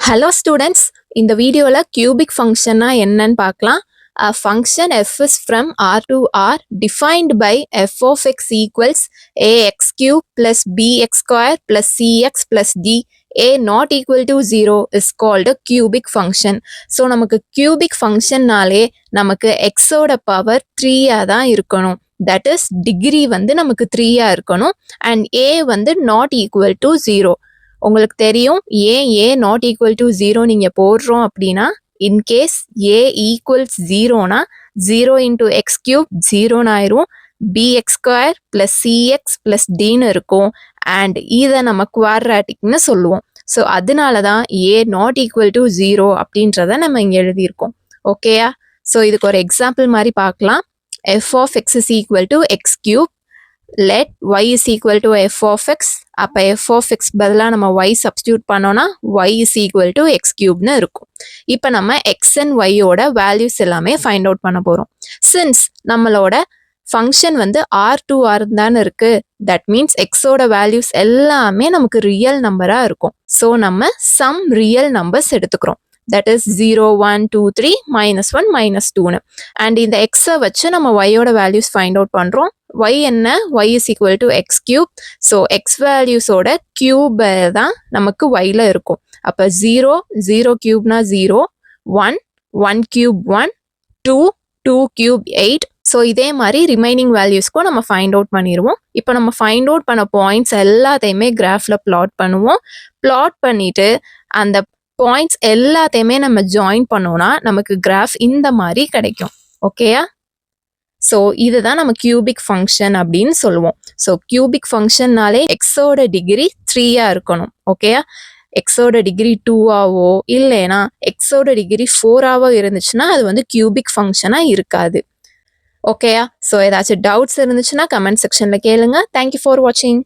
Hello students, இந்த வீடியோல cubic functionனா என்னன்னு பார்க்கலாம். A function f is from R to R defined by f of x equals ax cube plus bx square plus cx plus d a not equal to 0 is called a cubic function. So நமக்கு cubic functionனாலே நமக்கு x ஓட power 3 தான் இருக்கணும். That is degree வந்து நமக்கு 3 இருக்கணும் and a வந்து not equal to 0. உங்களுக்கு தெரியும் ஏன் ஏ நாட் ஈக்குவல் டு 0 நீங்கள் போடுறோம் அப்படின்னா இன்கேஸ் ஏ ஈக்குவல்ஸ் 0னா 0 இன்டூ எக்ஸ் கியூப் 0ன்னு ஆயிரும், b x square plus c x plus டின்னு இருக்கும் அண்ட் இதை நம்ம குவாட்ராட்டிக்னு சொல்லுவோம். ஸோ அதனால தான் ஏ நாட் ஈக்குவல் டு 0 அப்படின்றத நம்ம இங்கே எழுதியிருக்கோம். ஓகேயா? ஸோ இதுக்கு ஒரு எக்ஸாம்பிள் மாதிரி பார்க்கலாம். F of X is equal to X cube, let y is equal to f of x. அப்போ f of x பதிலாக நம்ம y substitute பண்ணோன்னா y is equal to x cube இருக்கும். இப்போ நம்ம x and y ஓட வேல்யூஸ் எல்லாமே find out பண்ண போகிறோம். சின்ஸ் நம்மளோட ஃபங்க்ஷன் வந்து ஆர் டு ஆர் தானே இருக்கு, தட் மீன்ஸ் எக்ஸோட வேல்யூஸ் எல்லாமே நமக்கு ரியல் நம்பராக இருக்கும். ஸோ நம்ம சம் ரியல் நம்பர்ஸ் எடுத்துக்கிறோம். that is 0, 1, 2, 3, -1, -2ன்னு அண்ட் இந்த எக்ஸை வச்சு நம்ம ஒய்யோட வேல்யூஸ் ஃபைண்ட் அவுட் பண்ணுறோம். y என்ன? y is equal to x cube. So x வேல்யூஸோட கியூப் தான் நமக்கு yல இருக்கும். அப்போ 0, 0 கியூப்னா 0, 1, 1 கியூப் 1, 2, 2 கியூப் 8. ஸோ இதே மாதிரி ரிமைனிங் வேல்யூஸ்க்கும் நம்ம ஃபைண்ட் அவுட் பண்ணிடுவோம். இப்போ நம்ம ஃபைண்ட் அவுட் பண்ண பாயிண்ட்ஸ் எல்லாத்தையுமே கிராஃபில் பிளாட் பண்ணுவோம். பிளாட் பண்ணிட்டு அந்த பாயிண்ட்ஸ் எல்லாத்தையுமே நம்ம ஜாயின் பண்ணோம்னா நமக்கு கிராஃப் இந்த மாதிரி கிடைக்கும். ஓகேயா? ஸோ இதுதான் நம்ம கியூபிக் ஃபங்க்ஷன் அப்படின்னு சொல்லுவோம். ஸோ கியூபிக் ஃபங்க்ஷன்னாலே எக்ஸோட டிகிரி 3 இருக்கணும். ஓகேயா? எக்ஸோட டிகிரி 2ஆவோ இல்லைனா எக்ஸோட டிகிரி 4ஆவோ இருந்துச்சுன்னா அது வந்து கியூபிக் ஃபங்க்ஷனாக இருக்காது. ஓகேயா? ஸோ ஏதாச்சும் டவுட்ஸ் இருந்துச்சுன்னா கமெண்ட் செக்ஷனில் கேளுங்க. தேங்க்யூ ஃபார் வாட்சிங்.